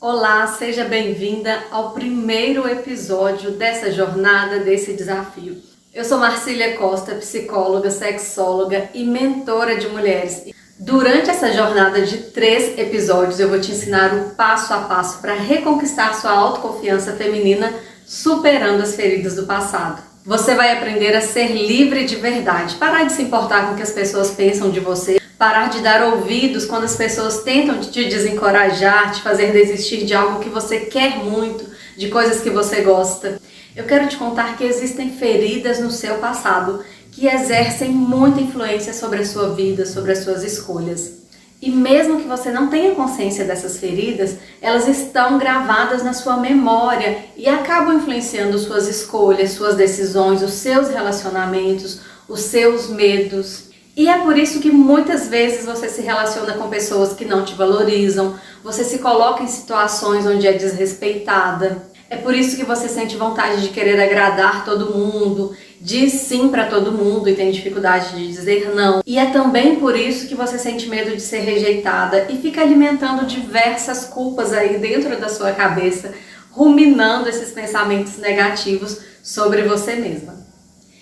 Olá, seja bem-vinda ao primeiro episódio dessa jornada, desse desafio. Eu sou Marcília Costa, psicóloga, sexóloga e mentora de mulheres. Durante essa jornada de 3 episódios, eu vou te ensinar o passo a passo para reconquistar sua autoconfiança feminina, superando as feridas do passado. Você vai aprender a ser livre de verdade, parar de se importar com o que as pessoas pensam de você, parar de dar ouvidos quando as pessoas tentam te desencorajar, te fazer desistir de algo que você quer muito, de coisas que você gosta. Eu quero te contar que existem feridas no seu passado que exercem muita influência sobre a sua vida, sobre as suas escolhas. E mesmo que você não tenha consciência dessas feridas, elas estão gravadas na sua memória e acabam influenciando suas escolhas, suas decisões, os seus relacionamentos, os seus medos. E é por isso que muitas vezes você se relaciona com pessoas que não te valorizam, você se coloca em situações onde é desrespeitada. É por isso que você sente vontade de querer agradar todo mundo, diz sim para todo mundo e tem dificuldade de dizer não. E é também por isso que você sente medo de ser rejeitada e fica alimentando diversas culpas aí dentro da sua cabeça, ruminando esses pensamentos negativos sobre você mesma.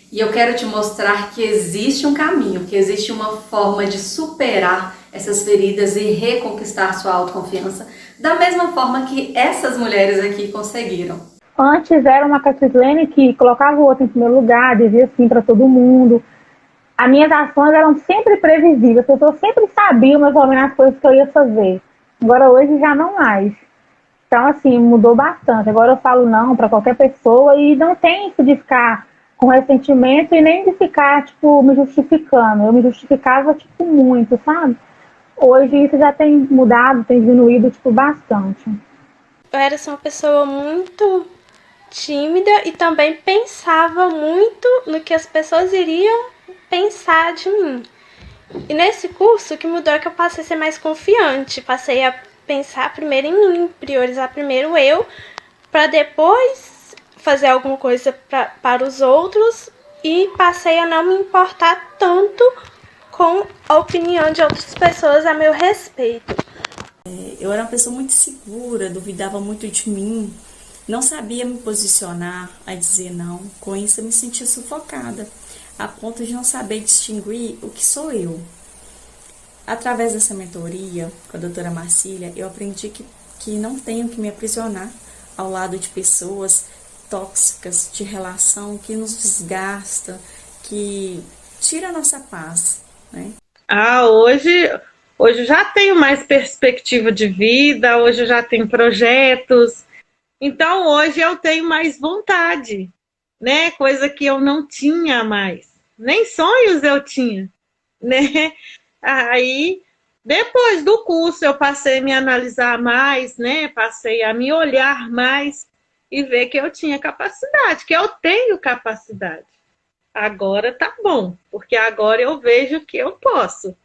E eu quero te mostrar que existe um caminho, que existe uma forma de superar essas feridas e reconquistar sua autoconfiança, da mesma forma que essas mulheres aqui conseguiram. Antes era uma Catilene que colocava o outro em primeiro lugar, dizia sim para todo mundo. As minhas ações eram sempre previsíveis, as pessoas sempre sabiam mais ou menos as coisas que eu ia fazer. Agora hoje já não mais. Então assim, mudou bastante. Agora eu falo não para qualquer pessoa e não tem isso de ficar com ressentimento e nem de ficar, me justificando. Eu me justificava, muito, sabe? Hoje isso já tem mudado, tem diminuído, bastante. Eu era uma pessoa muito tímida e também pensava muito no que as pessoas iriam pensar de mim. E nesse curso, o que mudou é que eu passei a ser mais confiante, passei a pensar primeiro em mim, priorizar primeiro eu, para depois fazer alguma coisa para os outros, e passei a não me importar tanto com a opinião de outras pessoas a meu respeito. Eu era uma pessoa muito segura, duvidava muito de mim, não sabia me posicionar a dizer não. Com isso eu me sentia sufocada, a ponto de não saber distinguir o que sou eu. Através dessa mentoria com a doutora Marcília, eu aprendi que não tenho que me aprisionar ao lado de pessoas tóxicas, de relação que nos desgasta, que tira a nossa paz, né? Hoje eu já tenho mais perspectiva de vida, hoje eu já tenho projetos, então hoje eu tenho mais vontade, né? Coisa que eu não tinha mais, nem sonhos eu tinha, né? Aí, depois do curso, eu passei a me analisar mais, né? Passei a me olhar mais e ver que eu tinha capacidade, que eu tenho capacidade. Agora tá bom, porque agora eu vejo que eu posso.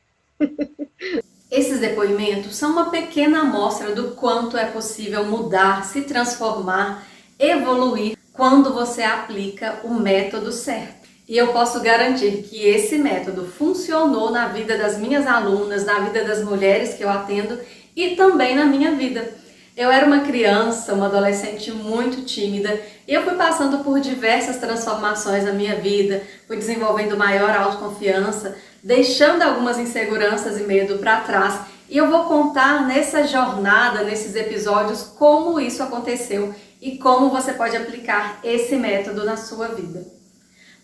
Esses depoimentos são uma pequena amostra do quanto é possível mudar, se transformar, evoluir quando você aplica o método certo. E eu posso garantir que esse método funcionou na vida das minhas alunas, na vida das mulheres que eu atendo e também na minha vida. Eu era uma criança, uma adolescente muito tímida e eu fui passando por diversas transformações na minha vida, fui desenvolvendo maior autoconfiança, deixando algumas inseguranças e medo para trás, e eu vou contar nessa jornada, nesses episódios, como isso aconteceu e como você pode aplicar esse método na sua vida.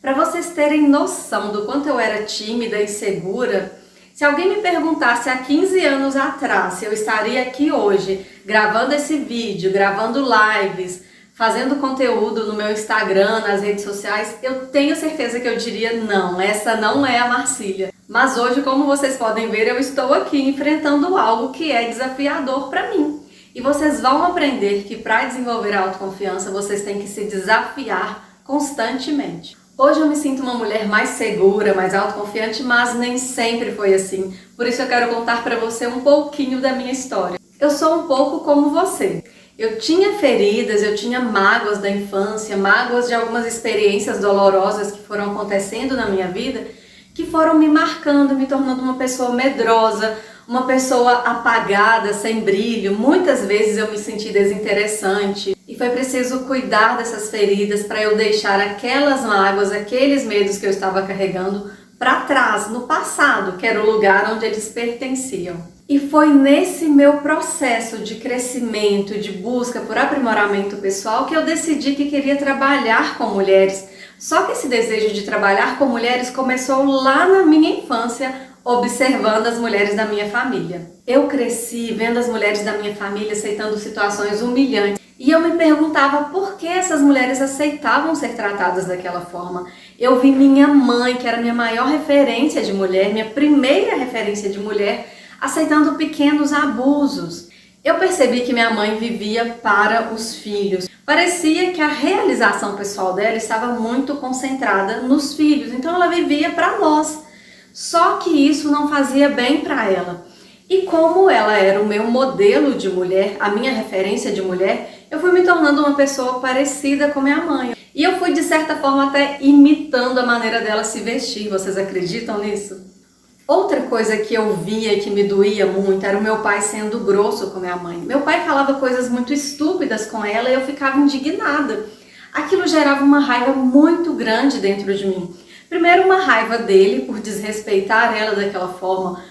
Para vocês terem noção do quanto eu era tímida e insegura, se alguém me perguntasse há 15 anos atrás se eu estaria aqui hoje gravando esse vídeo, gravando lives, fazendo conteúdo no meu Instagram, nas redes sociais, eu tenho certeza que eu diria não, essa não é a Marcília. Mas hoje, como vocês podem ver, eu estou aqui enfrentando algo que é desafiador para mim. E vocês vão aprender que para desenvolver a autoconfiança, vocês têm que se desafiar constantemente. Hoje eu me sinto uma mulher mais segura, mais autoconfiante, mas nem sempre foi assim. Por isso eu quero contar para você um pouquinho da minha história. Eu sou um pouco como você. Eu tinha feridas, eu tinha mágoas da infância, mágoas de algumas experiências dolorosas que foram acontecendo na minha vida, que foram me marcando, me tornando uma pessoa medrosa, uma pessoa apagada, sem brilho. Muitas vezes eu me senti desinteressante e foi preciso cuidar dessas feridas para eu deixar aquelas mágoas, aqueles medos que eu estava carregando para trás, no passado, que era o lugar onde eles pertenciam. E foi nesse meu processo de crescimento, de busca por aprimoramento pessoal, que eu decidi que queria trabalhar com mulheres. Só que esse desejo de trabalhar com mulheres começou lá na minha infância, observando as mulheres da minha família. Eu cresci vendo as mulheres da minha família aceitando situações humilhantes. E eu me perguntava por que essas mulheres aceitavam ser tratadas daquela forma. Eu vi minha mãe, que era minha maior referência de mulher, minha primeira referência de mulher, aceitando pequenos abusos. Eu percebi que minha mãe vivia para os filhos. Parecia que a realização pessoal dela estava muito concentrada nos filhos, então ela vivia para nós. Só que isso não fazia bem para ela. E como ela era o meu modelo de mulher, a minha referência de mulher, eu fui me tornando uma pessoa parecida com minha mãe. E eu fui, de certa forma, até imitando a maneira dela se vestir. Vocês acreditam nisso? Outra coisa que eu via e que me doía muito era o meu pai sendo grosso com minha mãe. Meu pai falava coisas muito estúpidas com ela e eu ficava indignada. Aquilo gerava uma raiva muito grande dentro de mim. Primeiro, uma raiva dele por desrespeitar ela daquela forma,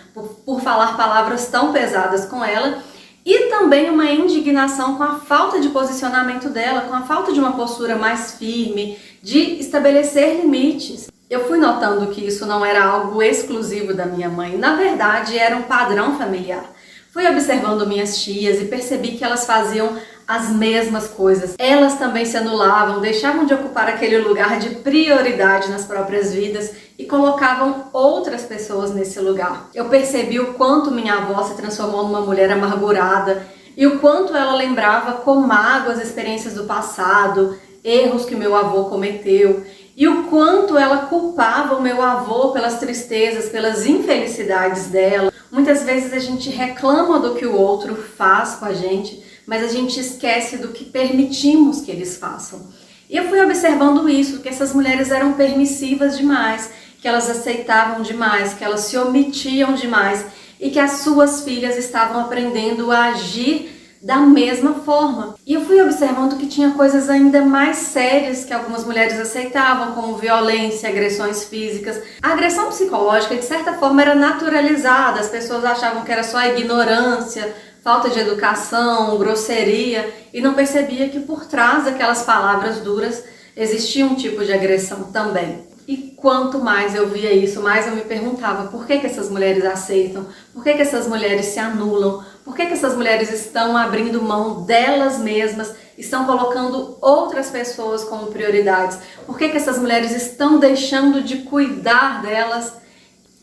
por falar palavras tão pesadas com ela, e também uma indignação com a falta de posicionamento dela, com a falta de uma postura mais firme, de estabelecer limites. Eu fui notando que isso não era algo exclusivo da minha mãe, na verdade era um padrão familiar. Fui observando minhas tias e percebi que elas faziam as mesmas coisas. Elas também se anulavam, deixavam de ocupar aquele lugar de prioridade nas próprias vidas e colocavam outras pessoas nesse lugar. Eu percebi o quanto minha avó se transformou numa mulher amargurada e o quanto ela lembrava com mágoa as experiências do passado, erros que meu avô cometeu, e o quanto ela culpava o meu avô pelas tristezas, pelas infelicidades dela. Muitas vezes a gente reclama do que o outro faz com a gente, mas a gente esquece do que permitimos que eles façam. E eu fui observando isso, que essas mulheres eram permissivas demais, que elas aceitavam demais, que elas se omitiam demais e que as suas filhas estavam aprendendo a agir da mesma forma. E eu fui observando que tinha coisas ainda mais sérias que algumas mulheres aceitavam, como violência, agressões físicas. A agressão psicológica, de certa forma, era naturalizada, as pessoas achavam que era só ignorância, falta de educação, grosseria, e não percebia que por trás daquelas palavras duras existia um tipo de agressão também. E quanto mais eu via isso, mais eu me perguntava por que essas mulheres aceitam, por que essas mulheres se anulam, por que essas mulheres estão abrindo mão delas mesmas, estão colocando outras pessoas como prioridades, por que essas mulheres estão deixando de cuidar delas.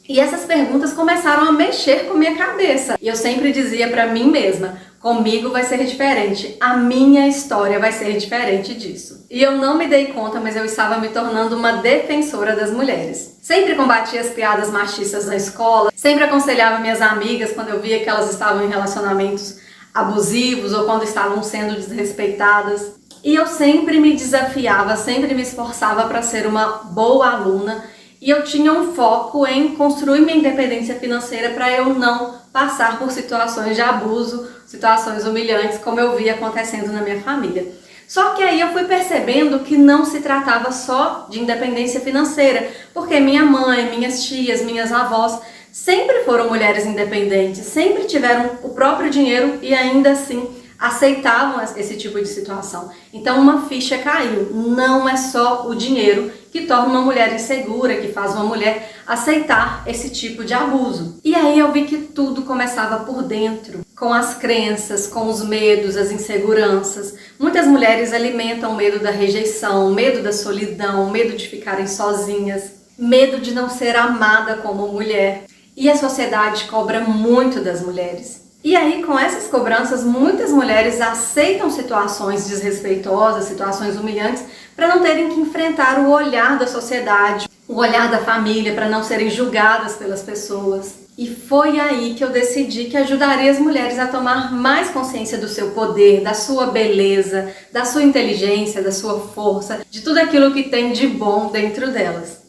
E essas perguntas começaram a mexer com minha cabeça. E eu sempre dizia para mim mesma, comigo vai ser diferente, a minha história vai ser diferente disso. E eu não me dei conta, mas eu estava me tornando uma defensora das mulheres. Sempre combatia as piadas machistas na escola, sempre aconselhava minhas amigas quando eu via que elas estavam em relacionamentos abusivos ou quando estavam sendo desrespeitadas. E eu sempre me desafiava, sempre me esforçava para ser uma boa aluna. E eu tinha um foco em construir minha independência financeira para eu não passar por situações de abuso, situações humilhantes, como eu via acontecendo na minha família. Só que aí eu fui percebendo que não se tratava só de independência financeira, porque minha mãe, minhas tias, minhas avós sempre foram mulheres independentes, sempre tiveram o próprio dinheiro e ainda assim aceitavam esse tipo de situação. Então uma ficha caiu. Não é só o dinheiro que torna uma mulher insegura, que faz uma mulher aceitar esse tipo de abuso. E aí eu vi que tudo começava por dentro, com as crenças, com os medos, as inseguranças. Muitas mulheres alimentam o medo da rejeição, medo da solidão, medo de ficarem sozinhas, medo de não ser amada como mulher. E a sociedade cobra muito das mulheres. E aí, com essas cobranças, muitas mulheres aceitam situações desrespeitosas, situações humilhantes, para não terem que enfrentar o olhar da sociedade, o olhar da família, para não serem julgadas pelas pessoas. E foi aí que eu decidi que ajudaria as mulheres a tomar mais consciência do seu poder, da sua beleza, da sua inteligência, da sua força, de tudo aquilo que tem de bom dentro delas.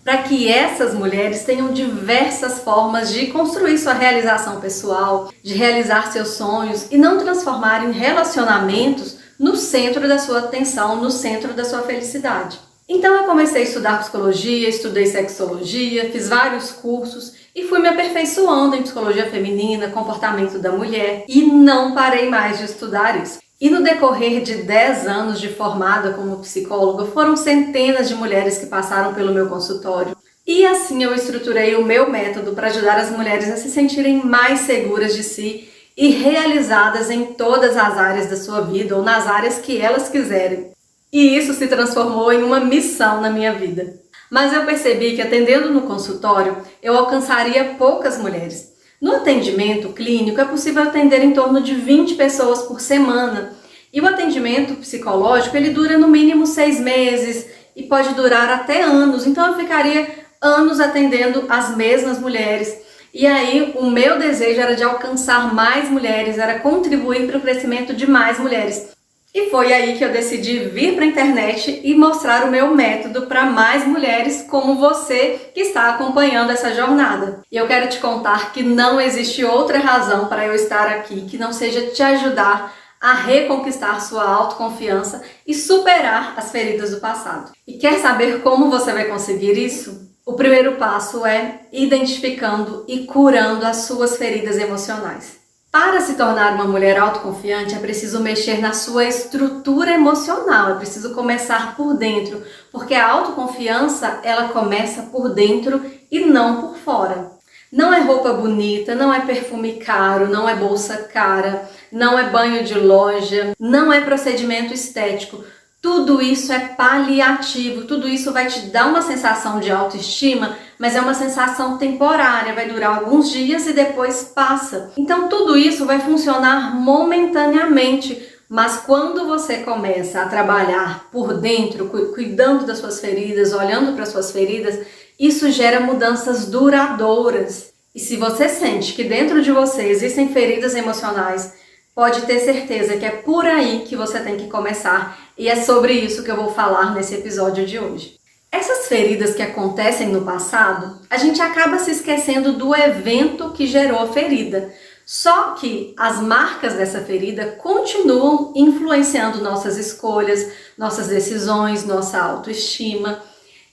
para que essas mulheres tenham diversas formas de construir sua realização pessoal, de realizar seus sonhos e não transformarem relacionamentos no centro da sua atenção, no centro da sua felicidade. Então eu comecei a estudar psicologia, estudei sexologia, fiz vários cursos e fui me aperfeiçoando em psicologia feminina, comportamento da mulher e não parei mais de estudar isso. E no decorrer de 10 anos de formada como psicóloga, foram centenas de mulheres que passaram pelo meu consultório. E assim eu estruturei o meu método para ajudar as mulheres a se sentirem mais seguras de si e realizadas em todas as áreas da sua vida ou nas áreas que elas quiserem. E isso se transformou em uma missão na minha vida. Mas eu percebi que atendendo no consultório, eu alcançaria poucas mulheres. No atendimento clínico é possível atender em torno de 20 pessoas por semana. E o atendimento psicológico ele dura no mínimo 6 meses e pode durar até anos. Então eu ficaria anos atendendo as mesmas mulheres. E aí o meu desejo era de alcançar mais mulheres, era contribuir para o crescimento de mais mulheres. E foi aí que eu decidi vir para a internet e mostrar o meu método para mais mulheres como você que está acompanhando essa jornada. E eu quero te contar que não existe outra razão para eu estar aqui que não seja te ajudar a reconquistar sua autoconfiança e superar as feridas do passado. E quer saber como você vai conseguir isso? O primeiro passo é identificando e curando as suas feridas emocionais. Para se tornar uma mulher autoconfiante, é preciso mexer na sua estrutura emocional, é preciso começar por dentro, porque a autoconfiança, ela começa por dentro e não por fora. Não é roupa bonita, não é perfume caro, não é bolsa cara, não é banho de loja, não é procedimento estético. Tudo isso é paliativo, tudo isso vai te dar uma sensação de autoestima, mas é uma sensação temporária, vai durar alguns dias e depois passa. Então tudo isso vai funcionar momentaneamente, mas quando você começa a trabalhar por dentro, cuidando das suas feridas, olhando para as suas feridas, isso gera mudanças duradouras. E se você sente que dentro de você existem feridas emocionais, pode ter certeza que é por aí que você tem que começar. E é sobre isso que eu vou falar nesse episódio de hoje. Essas feridas que acontecem no passado, a gente acaba se esquecendo do evento que gerou a ferida. Só que as marcas dessa ferida continuam influenciando nossas escolhas, nossas decisões, nossa autoestima.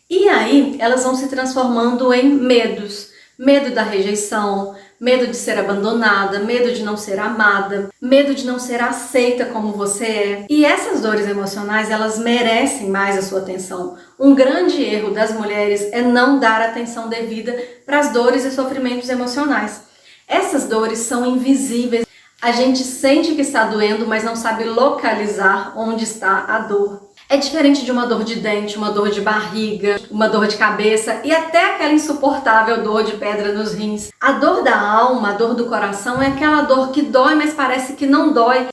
E aí elas vão se transformando em medos. Medo da rejeição, medo de ser abandonada, medo de não ser amada, medo de não ser aceita como você é. E essas dores emocionais, elas merecem mais a sua atenção. Um grande erro das mulheres é não dar atenção devida para as dores e sofrimentos emocionais. Essas dores são invisíveis. A gente sente que está doendo, mas não sabe localizar onde está a dor. É diferente de uma dor de dente, uma dor de barriga, uma dor de cabeça e até aquela insuportável dor de pedra nos rins. A dor da alma, a dor do coração é aquela dor que dói, mas parece que não dói.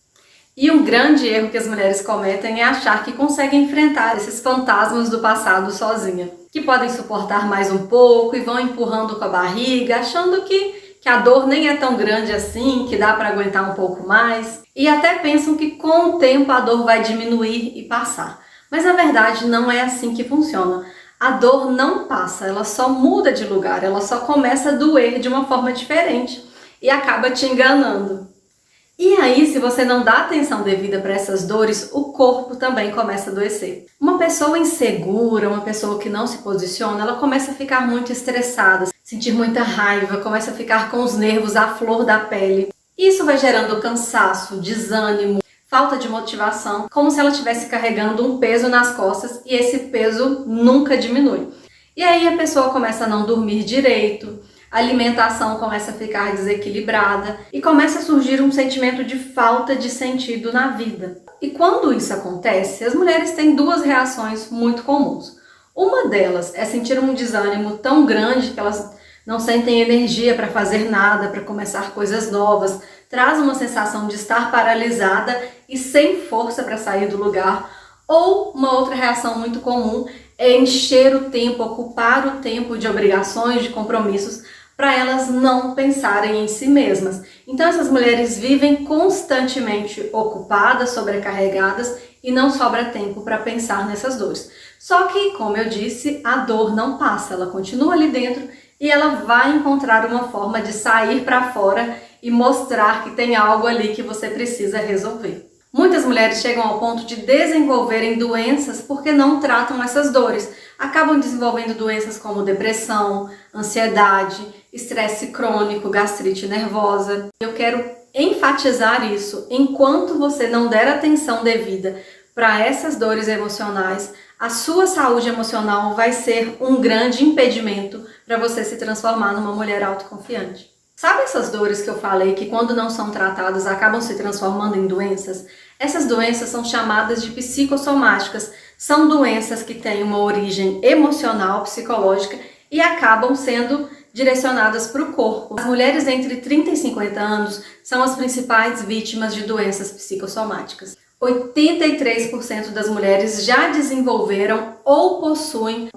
E um grande erro que as mulheres cometem é achar que conseguem enfrentar esses fantasmas do passado sozinha, que podem suportar mais um pouco e vão empurrando com a barriga, achando que a dor nem é tão grande assim, que dá para aguentar um pouco mais. E até pensam que com o tempo a dor vai diminuir e passar. Mas na verdade não é assim que funciona. A dor não passa, ela só muda de lugar, ela só começa a doer de uma forma diferente e acaba te enganando. E aí, se você não dá atenção devida para essas dores, o corpo também começa a adoecer. Uma pessoa insegura, uma pessoa que não se posiciona, ela começa a ficar muito estressada, sentir muita raiva, começa a ficar com os nervos à flor da pele. Isso vai gerando cansaço, desânimo, falta de motivação, como se ela estivesse carregando um peso nas costas e esse peso nunca diminui. E aí a pessoa começa a não dormir direito, a alimentação começa a ficar desequilibrada e começa a surgir um sentimento de falta de sentido na vida. E quando isso acontece, as mulheres têm duas reações muito comuns. Uma delas é sentir um desânimo tão grande que elas não sentem energia para fazer nada, para começar coisas novas, traz uma sensação de estar paralisada e sem força para sair do lugar. Ou uma outra reação muito comum é encher o tempo, ocupar o tempo de obrigações, de compromissos, para elas não pensarem em si mesmas. Então essas mulheres vivem constantemente ocupadas, sobrecarregadas e não sobra tempo para pensar nessas dores. Só que, como eu disse, a dor não passa, ela continua ali dentro e ela vai encontrar uma forma de sair para fora e mostrar que tem algo ali que você precisa resolver. Muitas mulheres chegam ao ponto de desenvolverem doenças porque não tratam essas dores. Acabam desenvolvendo doenças como depressão, ansiedade, estresse crônico, gastrite nervosa. Eu quero enfatizar isso. Enquanto você não der atenção devida para essas dores emocionais, a sua saúde emocional vai ser um grande impedimento para você se transformar numa mulher autoconfiante. Sabe essas dores que eu falei que quando não são tratadas acabam se transformando em doenças? Essas doenças são chamadas de psicossomáticas. São doenças que têm uma origem emocional, psicológica e acabam sendo direcionadas para o corpo. As mulheres entre 30 e 50 anos são as principais vítimas de doenças psicossomáticas. 83% das mulheres já desenvolveram ou possuem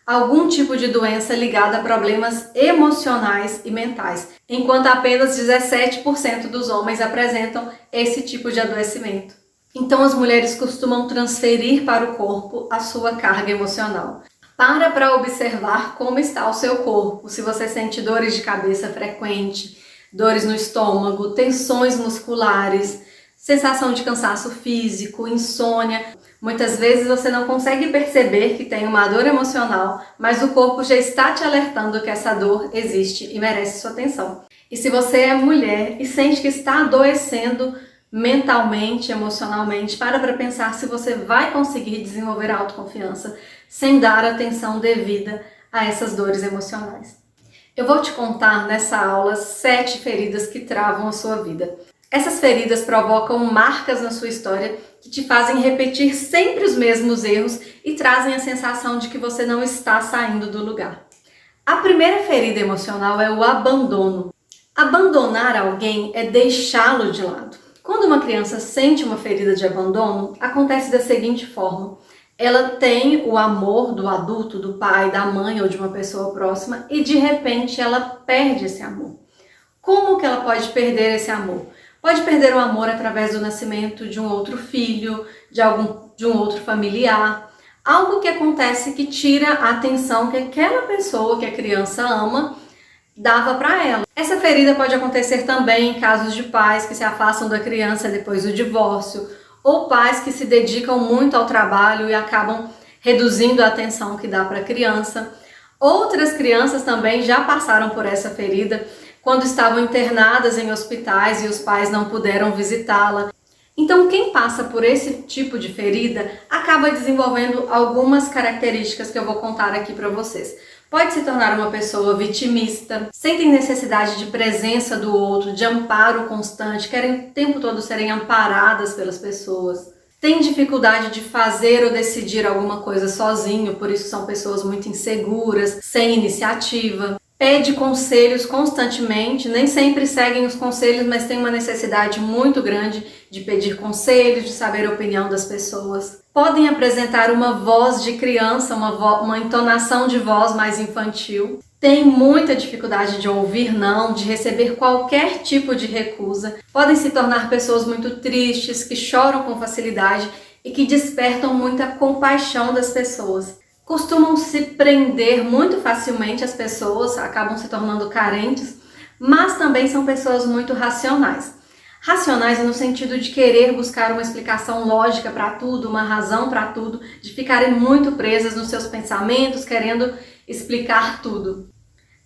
algum tipo de doença ligada a problemas emocionais e mentais, enquanto apenas 17% dos homens apresentam esse tipo de adoecimento. Então as mulheres costumam transferir para o corpo a sua carga emocional. Para observar como está o seu corpo, se você sente dores de cabeça frequente, dores no estômago, tensões musculares, sensação de cansaço físico, insônia. Muitas vezes você não consegue perceber que tem uma dor emocional, mas o corpo já está te alertando que essa dor existe e merece sua atenção. E se você é mulher e sente que está adoecendo mentalmente, emocionalmente, para pensar se você vai conseguir desenvolver a autoconfiança sem dar atenção devida a essas dores emocionais. Eu vou te contar nessa aula 7 feridas que travam a sua vida. Essas feridas provocam marcas na sua história que te fazem repetir sempre os mesmos erros e trazem a sensação de que você não está saindo do lugar. A primeira ferida emocional é o abandono. Abandonar alguém é deixá-lo de lado. Quando uma criança sente uma ferida de abandono, acontece da seguinte forma: ela tem o amor do adulto, do pai, da mãe ou de uma pessoa próxima e de repente ela perde esse amor. Como que ela pode perder esse amor? Pode perder o amor através do nascimento de um outro filho, de um outro familiar. Algo que acontece que tira a atenção que aquela pessoa que a criança ama dava para ela. Essa ferida pode acontecer também em casos de pais que se afastam da criança depois do divórcio, ou pais que se dedicam muito ao trabalho e acabam reduzindo a atenção que dá para a criança. Outras crianças também já passaram por essa ferida quando estavam internadas em hospitais e os pais não puderam visitá-la. Então, quem passa por esse tipo de ferida acaba desenvolvendo algumas características que eu vou contar aqui para vocês. Pode se tornar uma pessoa vitimista, sentem necessidade de presença do outro, de amparo constante, querem o tempo todo serem amparadas pelas pessoas. Tem dificuldade de fazer ou decidir alguma coisa sozinho, por isso são pessoas muito inseguras, sem iniciativa. Pede conselhos constantemente, nem sempre seguem os conselhos, mas tem uma necessidade muito grande de pedir conselhos, de saber a opinião das pessoas. Podem apresentar uma voz de criança, uma entonação de voz mais infantil. Tem muita dificuldade de ouvir não, de receber qualquer tipo de recusa. Podem se tornar pessoas muito tristes, que choram com facilidade e que despertam muita compaixão das pessoas. Costumam se prender muito facilmente às pessoas, acabam se tornando carentes, mas também são pessoas muito racionais. Racionais no sentido de querer buscar uma explicação lógica para tudo, uma razão para tudo, de ficarem muito presas nos seus pensamentos, querendo explicar tudo.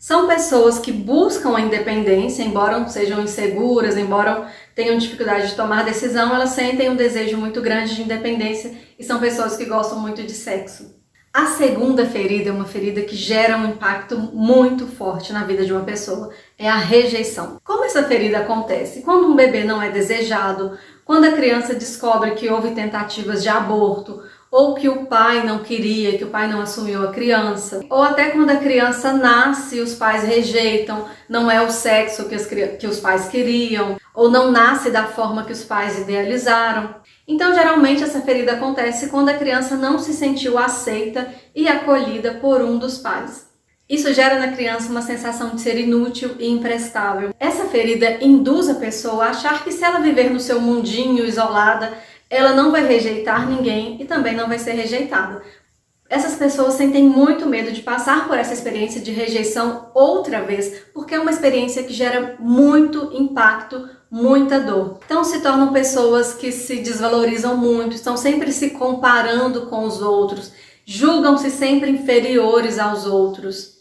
São pessoas que buscam a independência, embora sejam inseguras, embora tenham dificuldade de tomar decisão, elas sentem um desejo muito grande de independência e são pessoas que gostam muito de sexo. A segunda ferida é uma ferida que gera um impacto muito forte na vida de uma pessoa, é a rejeição. Como essa ferida acontece? Quando um bebê não é desejado, quando a criança descobre que houve tentativas de aborto, ou que o pai não queria, que o pai não assumiu a criança, ou até quando a criança nasce e os pais rejeitam, não é o sexo que os pais queriam, ou não nasce da forma que os pais idealizaram. Então, geralmente, essa ferida acontece quando a criança não se sentiu aceita e acolhida por um dos pais. Isso gera na criança uma sensação de ser inútil e imprestável. Essa ferida induz a pessoa a achar que se ela viver no seu mundinho isolada, ela não vai rejeitar ninguém e também não vai ser rejeitada. Essas pessoas sentem muito medo de passar por essa experiência de rejeição outra vez, porque é uma experiência que gera muito impacto, muita dor. Então se tornam pessoas que se desvalorizam muito, estão sempre se comparando com os outros, julgam-se sempre inferiores aos outros.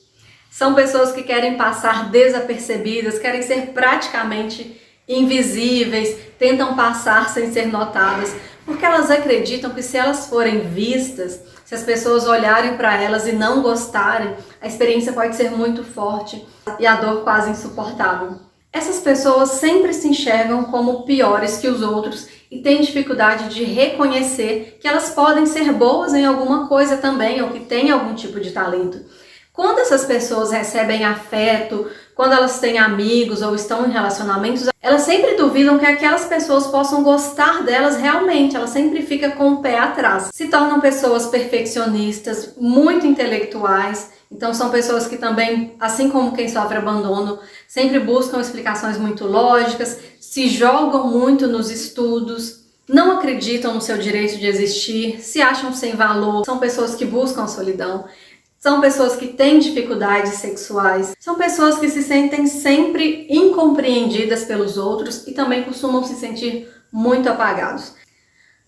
São pessoas que querem passar desapercebidas, querem ser praticamente invisíveis, tentam passar sem ser notadas, porque elas acreditam que se elas forem vistas, se as pessoas olharem para elas e não gostarem, a experiência pode ser muito forte e a dor quase insuportável. Essas pessoas sempre se enxergam como piores que os outros e têm dificuldade de reconhecer que elas podem ser boas em alguma coisa também, ou que têm algum tipo de talento. Quando essas pessoas recebem afeto, quando elas têm amigos ou estão em relacionamentos, elas sempre duvidam que aquelas pessoas possam gostar delas realmente, elas sempre ficam com o pé atrás. Se tornam pessoas perfeccionistas, muito intelectuais, então são pessoas que também, assim como quem sofre abandono, sempre buscam explicações muito lógicas, se jogam muito nos estudos, não acreditam no seu direito de existir, se acham sem valor, são pessoas que buscam a solidão. São pessoas que têm dificuldades sexuais, são pessoas que se sentem sempre incompreendidas pelos outros e também costumam se sentir muito apagados.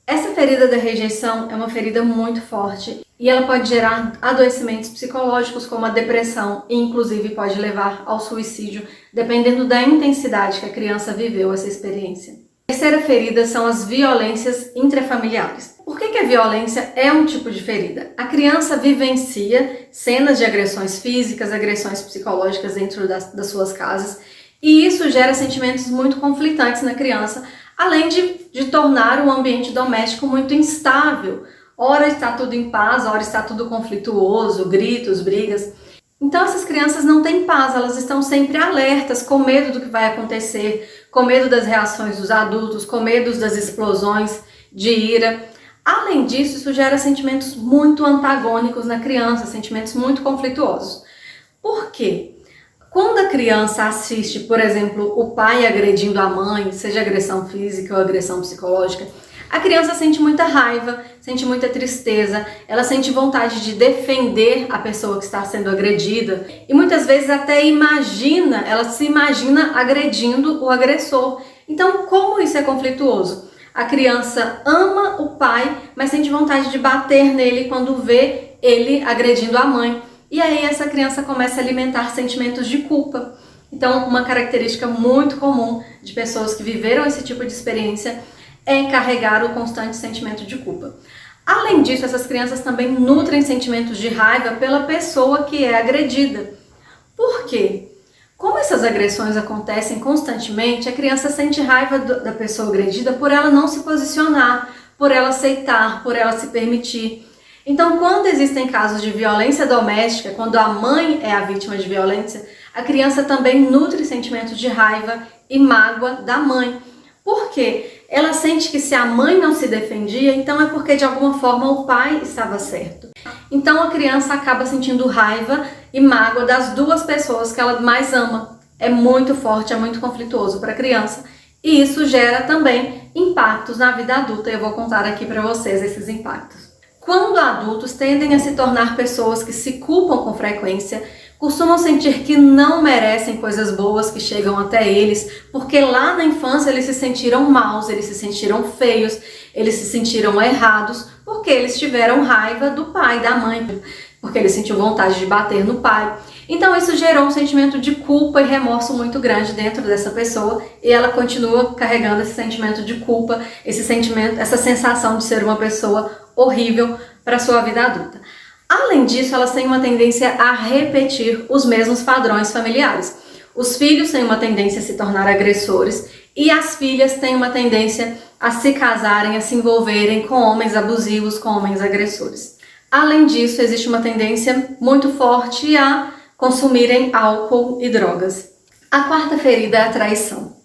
Essa ferida da rejeição é uma ferida muito forte e ela pode gerar adoecimentos psicológicos como a depressão e inclusive pode levar ao suicídio, dependendo da intensidade que a criança viveu essa experiência. A terceira ferida são as violências intrafamiliares. Por que a violência é um tipo de ferida? A criança vivencia cenas de agressões físicas, agressões psicológicas dentro das suas casas e isso gera sentimentos muito conflitantes na criança, além de tornar o ambiente doméstico muito instável. Ora está tudo em paz, ora está tudo conflituoso, gritos, brigas. Então essas crianças não têm paz, elas estão sempre alertas, com medo do que vai acontecer, com medo das reações dos adultos, com medo das explosões de ira. Além disso, isso gera sentimentos muito antagônicos na criança, sentimentos muito conflituosos. Por quê? Quando a criança assiste, por exemplo, o pai agredindo a mãe, seja agressão física ou agressão psicológica, a criança sente muita raiva, sente muita tristeza, ela sente vontade de defender a pessoa que está sendo agredida e muitas vezes até ela se imagina agredindo o agressor. Então, como isso é conflituoso? A criança ama o pai, mas sente vontade de bater nele quando vê ele agredindo a mãe. E aí essa criança começa a alimentar sentimentos de culpa. Então, uma característica muito comum de pessoas que viveram esse tipo de experiência é carregar o constante sentimento de culpa. Além disso, essas crianças também nutrem sentimentos de raiva pela pessoa que é agredida. Por quê? Como essas agressões acontecem constantemente, a criança sente raiva da pessoa agredida por ela não se posicionar, por ela aceitar, por ela se permitir. Então, quando existem casos de violência doméstica, quando a mãe é a vítima de violência, a criança também nutre sentimentos de raiva e mágoa da mãe. Por quê? Ela sente que se a mãe não se defendia, então é porque de alguma forma o pai estava certo. Então a criança acaba sentindo raiva e mágoa das duas pessoas que ela mais ama. É muito forte, é muito conflituoso para a criança e isso gera também impactos na vida adulta. Eu vou contar aqui para vocês esses impactos. Quando adultos tendem a se tornar pessoas que se culpam com frequência, costumam sentir que não merecem coisas boas que chegam até eles, porque lá na infância eles se sentiram maus, eles se sentiram feios, eles se sentiram errados, porque eles tiveram raiva do pai, da mãe, porque eles sentiam vontade de bater no pai. Então isso gerou um sentimento de culpa e remorso muito grande dentro dessa pessoa e ela continua carregando esse sentimento de culpa, esse sentimento, essa sensação de ser uma pessoa horrível para a sua vida adulta. Além disso, elas têm uma tendência a repetir os mesmos padrões familiares. Os filhos têm uma tendência a se tornar agressores e as filhas têm uma tendência a se casarem, a se envolverem com homens abusivos, com homens agressores. Além disso, existe uma tendência muito forte a consumirem álcool e drogas. A quarta ferida é a traição.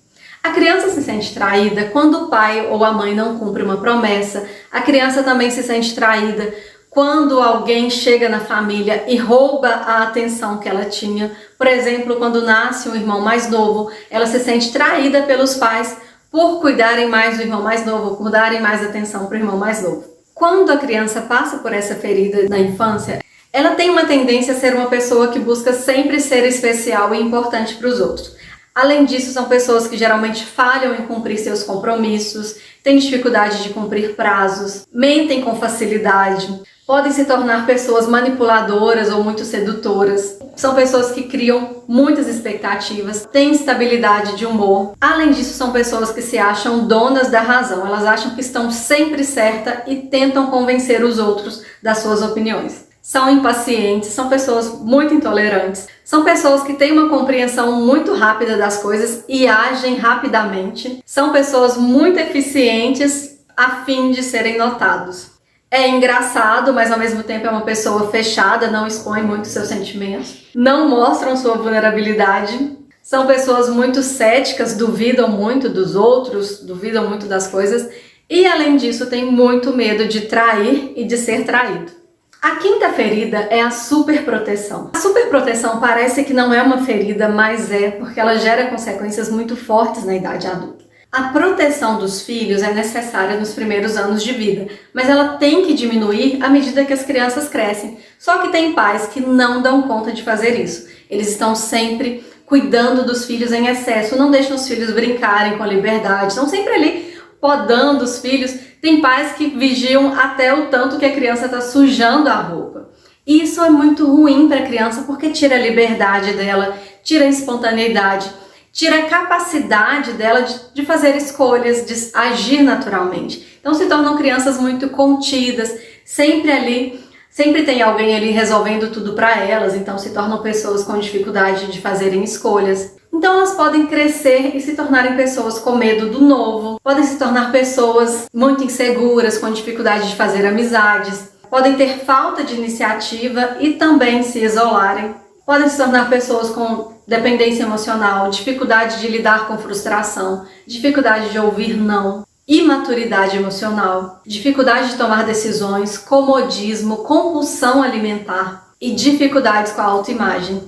A criança se sente traída quando o pai ou a mãe não cumpre uma promessa. A criança também se sente traída quando alguém chega na família e rouba a atenção que ela tinha. Por exemplo, quando nasce um irmão mais novo, ela se sente traída pelos pais por cuidarem mais do irmão mais novo, por darem mais atenção para o irmão mais novo. Quando a criança passa por essa ferida na infância, ela tem uma tendência a ser uma pessoa que busca sempre ser especial e importante para os outros. Além disso, são pessoas que geralmente falham em cumprir seus compromissos, têm dificuldade de cumprir prazos, mentem com facilidade, podem se tornar pessoas manipuladoras ou muito sedutoras. São pessoas que criam muitas expectativas, têm instabilidade de humor. Além disso, são pessoas que se acham donas da razão. Elas acham que estão sempre certas e tentam convencer os outros das suas opiniões. São impacientes, são pessoas muito intolerantes, são pessoas que têm uma compreensão muito rápida das coisas e agem rapidamente, são pessoas muito eficientes a fim de serem notados. É engraçado, mas ao mesmo tempo é uma pessoa fechada, não expõe muito seus sentimentos, não mostram sua vulnerabilidade, são pessoas muito céticas, duvidam muito dos outros, duvidam muito das coisas e além disso tem muito medo de trair e de ser traído. A quinta ferida é a superproteção. A superproteção parece que não é uma ferida, mas é porque ela gera consequências muito fortes na idade adulta. A proteção dos filhos é necessária nos primeiros anos de vida, mas ela tem que diminuir à medida que as crianças crescem. Só que tem pais que não dão conta de fazer isso. Eles estão sempre cuidando dos filhos em excesso, não deixam os filhos brincarem com liberdade, estão sempre ali podando os filhos. Tem pais que vigiam até o tanto que a criança está sujando a roupa. E isso é muito ruim para a criança porque tira a liberdade dela, tira a espontaneidade, tira a capacidade dela de fazer escolhas, de agir naturalmente. Então se tornam crianças muito contidas, sempre tem alguém ali resolvendo tudo para elas, então se tornam pessoas com dificuldade de fazerem escolhas. Então elas podem crescer e se tornarem pessoas com medo do novo, podem se tornar pessoas muito inseguras, com dificuldade de fazer amizades, podem ter falta de iniciativa e também se isolarem, podem se tornar pessoas com dependência emocional, dificuldade de lidar com frustração, dificuldade de ouvir não, imaturidade emocional, dificuldade de tomar decisões, comodismo, compulsão alimentar e dificuldades com a autoimagem.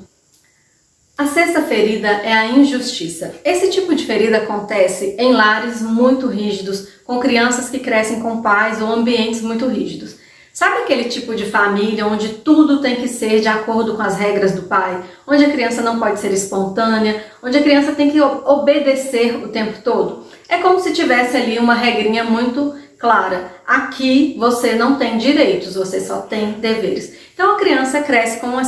A sexta ferida é a injustiça. Esse tipo de ferida acontece em lares muito rígidos, com crianças que crescem com pais ou ambientes muito rígidos. Sabe aquele tipo de família onde tudo tem que ser de acordo com as regras do pai? Onde a criança não pode ser espontânea, onde a criança tem que obedecer o tempo todo? É como se tivesse ali uma regrinha muito clara. Aqui você não tem direitos, você só tem deveres. Então a criança cresce com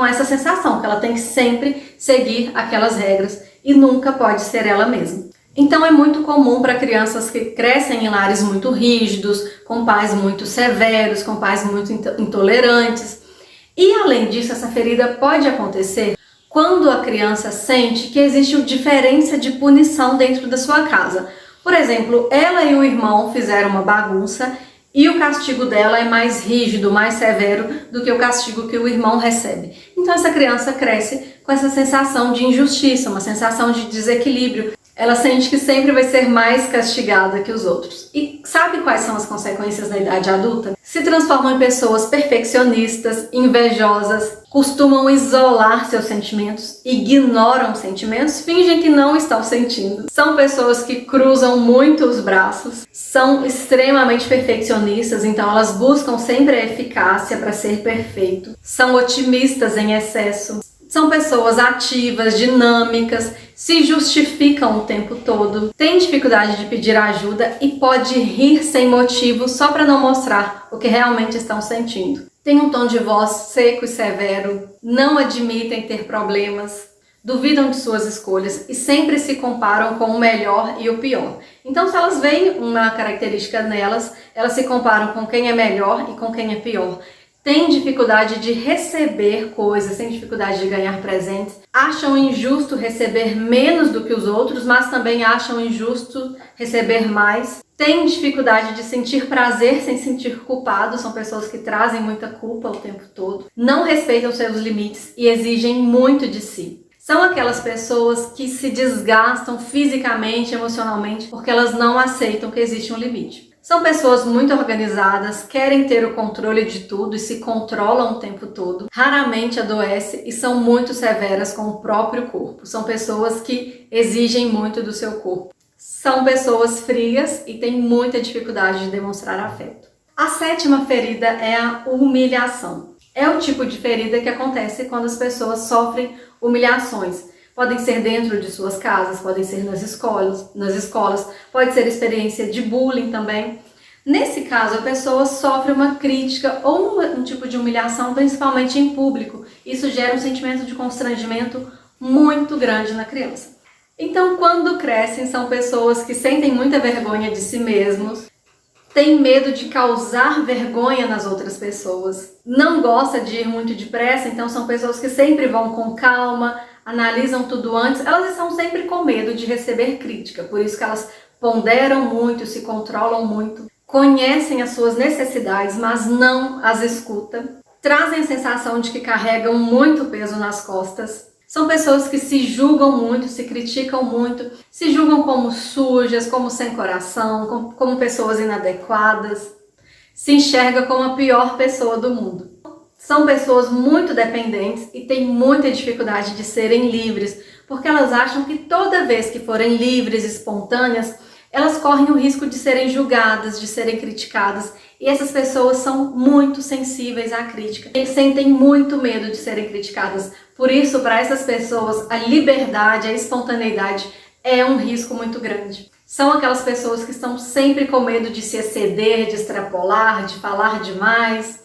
essa sensação que ela tem que sempre seguir aquelas regras e nunca pode ser ela mesma. Então é muito comum para crianças que crescem em lares muito rígidos, com pais muito severos, com pais muito intolerantes. E além disso, essa ferida pode acontecer quando a criança sente que existe uma diferença de punição dentro da sua casa. Por exemplo, ela e o irmão fizeram uma bagunça e o castigo dela é mais rígido, mais severo do que o castigo que o irmão recebe. Então essa criança cresce com essa sensação de injustiça, uma sensação de desequilíbrio. Ela sente que sempre vai ser mais castigada que os outros. E sabe quais são as consequências na idade adulta? Se transformam em pessoas perfeccionistas, invejosas, costumam isolar seus sentimentos, ignoram os sentimentos, fingem que não estão sentindo. São pessoas que cruzam muito os braços, são extremamente perfeccionistas, então elas buscam sempre a eficácia para ser perfeito. São otimistas em excesso. São pessoas ativas, dinâmicas, se justificam o tempo todo, têm dificuldade de pedir ajuda e pode rir sem motivo só para não mostrar o que realmente estão sentindo. Tem um tom de voz seco e severo, não admitem ter problemas, duvidam de suas escolhas e sempre se comparam com o melhor e o pior. Então, se elas veem uma característica nelas, elas se comparam com quem é melhor e com quem é pior. Têm dificuldade de receber coisas, têm dificuldade de ganhar presentes, acham injusto receber menos do que os outros, mas também acham injusto receber mais. Têm dificuldade de sentir prazer sem sentir culpado, são pessoas que trazem muita culpa o tempo todo. Não respeitam seus limites e exigem muito de si. São aquelas pessoas que se desgastam fisicamente, emocionalmente, porque elas não aceitam que existe um limite. São pessoas muito organizadas, querem ter o controle de tudo e se controlam o tempo todo. Raramente adoecem e são muito severas com o próprio corpo. São pessoas que exigem muito do seu corpo. São pessoas frias e têm muita dificuldade de demonstrar afeto. A sétima ferida é a humilhação. É o tipo de ferida que acontece quando as pessoas sofrem humilhações. Podem ser dentro de suas casas, podem ser nas escolas, pode ser experiência de bullying também. Nesse caso, a pessoa sofre uma crítica ou um tipo de humilhação, principalmente em público. Isso gera um sentimento de constrangimento muito grande na criança. Então, quando crescem, são pessoas que sentem muita vergonha de si mesmos, têm medo de causar vergonha nas outras pessoas, não gosta de ir muito depressa, então são pessoas que sempre vão com calma, analisam tudo antes, elas estão sempre com medo de receber crítica, por isso que elas ponderam muito, se controlam muito, conhecem as suas necessidades, mas não as escutam, trazem a sensação de que carregam muito peso nas costas. São pessoas que se julgam muito, se criticam muito, se julgam como sujas, como sem coração, como pessoas inadequadas, se enxerga como a pior pessoa do mundo. São pessoas muito dependentes e têm muita dificuldade de serem livres, porque elas acham que toda vez que forem livres, espontâneas, elas correm o risco de serem julgadas, de serem criticadas, e essas pessoas são muito sensíveis à crítica. Eles sentem muito medo de serem criticadas. Por isso, para essas pessoas, a liberdade, a espontaneidade é um risco muito grande. São aquelas pessoas que estão sempre com medo de se exceder, de extrapolar, de falar demais,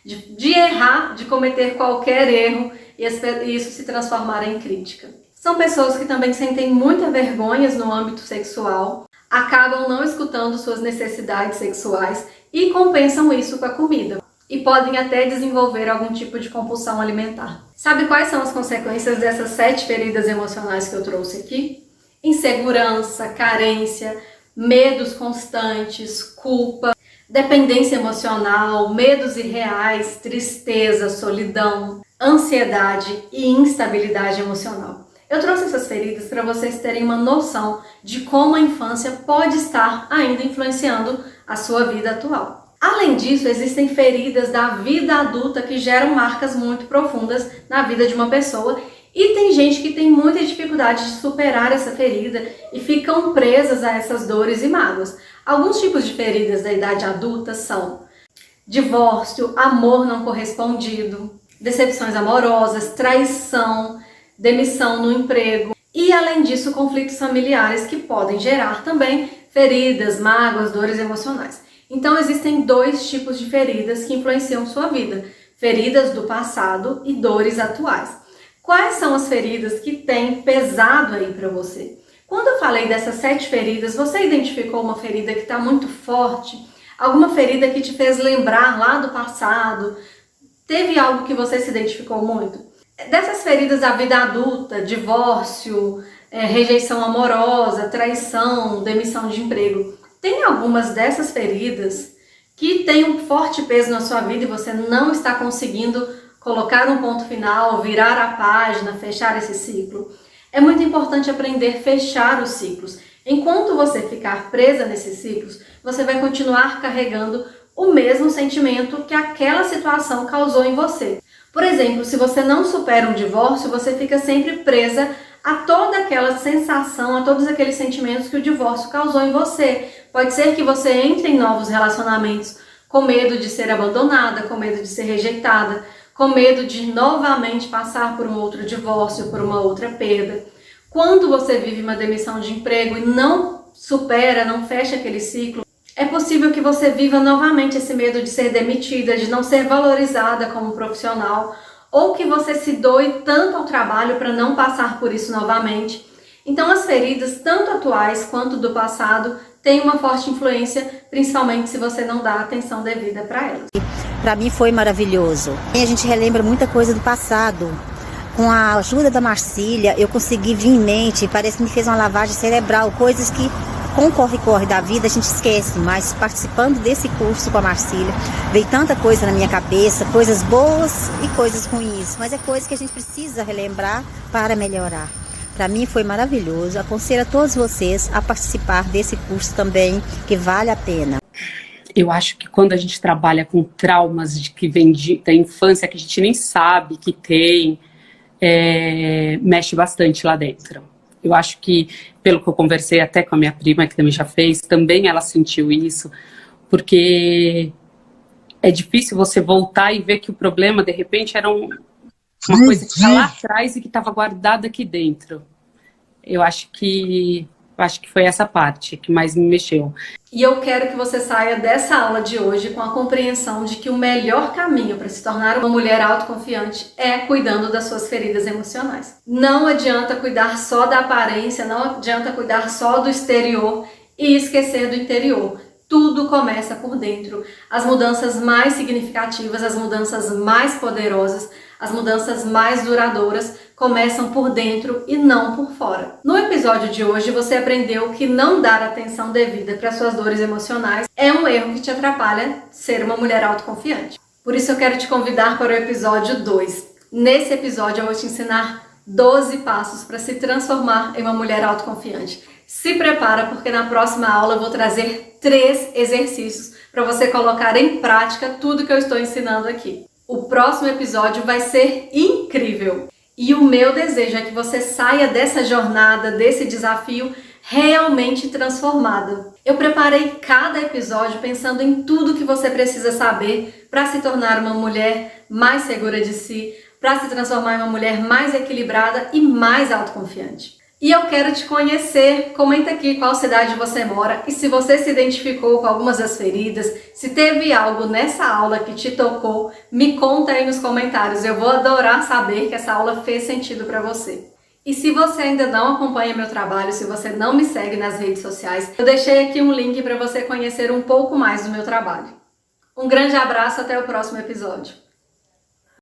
de errar, de cometer qualquer erro e isso se transformar em crítica. São pessoas que também sentem muita vergonha no âmbito sexual, acabam não escutando suas necessidades sexuais e compensam isso com a comida. E podem até desenvolver algum tipo de compulsão alimentar. Sabe quais são as consequências dessas 7 feridas emocionais que eu trouxe aqui? Insegurança, carência, medos constantes, culpa, dependência emocional, medos irreais, tristeza, solidão, ansiedade e instabilidade emocional. Eu trouxe essas feridas para vocês terem uma noção de como a infância pode estar ainda influenciando a sua vida atual. Além disso, existem feridas da vida adulta que geram marcas muito profundas na vida de uma pessoa e tem gente que tem muita dificuldade de superar essa ferida e ficam presas a essas dores e mágoas. Alguns tipos de feridas da idade adulta são divórcio, amor não correspondido, decepções amorosas, traição, demissão no emprego e, além disso, conflitos familiares que podem gerar também feridas, mágoas, dores emocionais. Então, existem 2 tipos de feridas que influenciam sua vida: feridas do passado e dores atuais. Quais são as feridas que têm pesado aí para você? Quando eu falei dessas 7 feridas, você identificou uma ferida que está muito forte? Alguma ferida que te fez lembrar lá do passado? Teve algo que você se identificou muito? Dessas feridas da vida adulta, divórcio, rejeição amorosa, traição, demissão de emprego, tem algumas dessas feridas que têm um forte peso na sua vida e você não está conseguindo colocar um ponto final, virar a página, fechar esse ciclo? É muito importante aprender a fechar os ciclos. Enquanto você ficar presa nesses ciclos, você vai continuar carregando o mesmo sentimento que aquela situação causou em você. Por exemplo, se você não supera um divórcio, você fica sempre presa a toda aquela sensação, a todos aqueles sentimentos que o divórcio causou em você. Pode ser que você entre em novos relacionamentos com medo de ser abandonada, com medo de ser rejeitada, com medo de novamente passar por um outro divórcio, por uma outra perda. Quando você vive uma demissão de emprego e não supera, não fecha aquele ciclo, é possível que você viva novamente esse medo de ser demitida, de não ser valorizada como profissional, ou que você se doe tanto ao trabalho para não passar por isso novamente. Então, as feridas, tanto atuais quanto do passado, têm uma forte influência, principalmente se você não dá atenção devida para elas. Para mim foi maravilhoso. E a gente relembra muita coisa do passado. Com a ajuda da Marcília, eu consegui vir em mente, parece que me fez uma lavagem cerebral, coisas que com o corre-corre da vida a gente esquece, mas participando desse curso com a Marcília, veio tanta coisa na minha cabeça, coisas boas e coisas ruins, mas é coisa que a gente precisa relembrar para melhorar. Para mim foi maravilhoso, aconselho a todos vocês a participar desse curso também, que vale a pena. Eu acho que quando a gente trabalha com traumas que vêm da infância, que a gente nem sabe que tem, mexe bastante lá dentro. Eu acho que, pelo que eu conversei até com a minha prima, que também já fez, também ela sentiu isso, porque é difícil você voltar e ver que o problema, de repente, era uma coisa que está lá atrás e que estava guardada aqui dentro. Eu acho que foi essa parte que mais me mexeu. E eu quero que você saia dessa aula de hoje com a compreensão de que o melhor caminho para se tornar uma mulher autoconfiante é cuidando das suas feridas emocionais. Não adianta cuidar só da aparência, não adianta cuidar só do exterior e esquecer do interior. Tudo começa por dentro. As mudanças mais significativas, as mudanças mais poderosas, as mudanças mais duradouras começam por dentro e não por fora. No episódio de hoje você aprendeu que não dar atenção devida para suas dores emocionais é um erro que te atrapalha ser uma mulher autoconfiante. Por isso eu quero te convidar para o episódio 2. Nesse episódio eu vou te ensinar 12 passos para se transformar em uma mulher autoconfiante. Se prepara, porque na próxima aula eu vou trazer 3 exercícios para você colocar em prática tudo que eu estou ensinando aqui. O próximo episódio vai ser incrível! E o meu desejo é que você saia dessa jornada, desse desafio, realmente transformada. Eu preparei cada episódio pensando em tudo que você precisa saber para se tornar uma mulher mais segura de si, para se transformar em uma mulher mais equilibrada e mais autoconfiante. E eu quero te conhecer. Comenta aqui qual cidade você mora e se você se identificou com algumas das feridas, se teve algo nessa aula que te tocou, me conta aí nos comentários. Eu vou adorar saber que essa aula fez sentido para você. E se você ainda não acompanha meu trabalho, se você não me segue nas redes sociais, eu deixei aqui um link para você conhecer um pouco mais do meu trabalho. Um grande abraço, até o próximo episódio.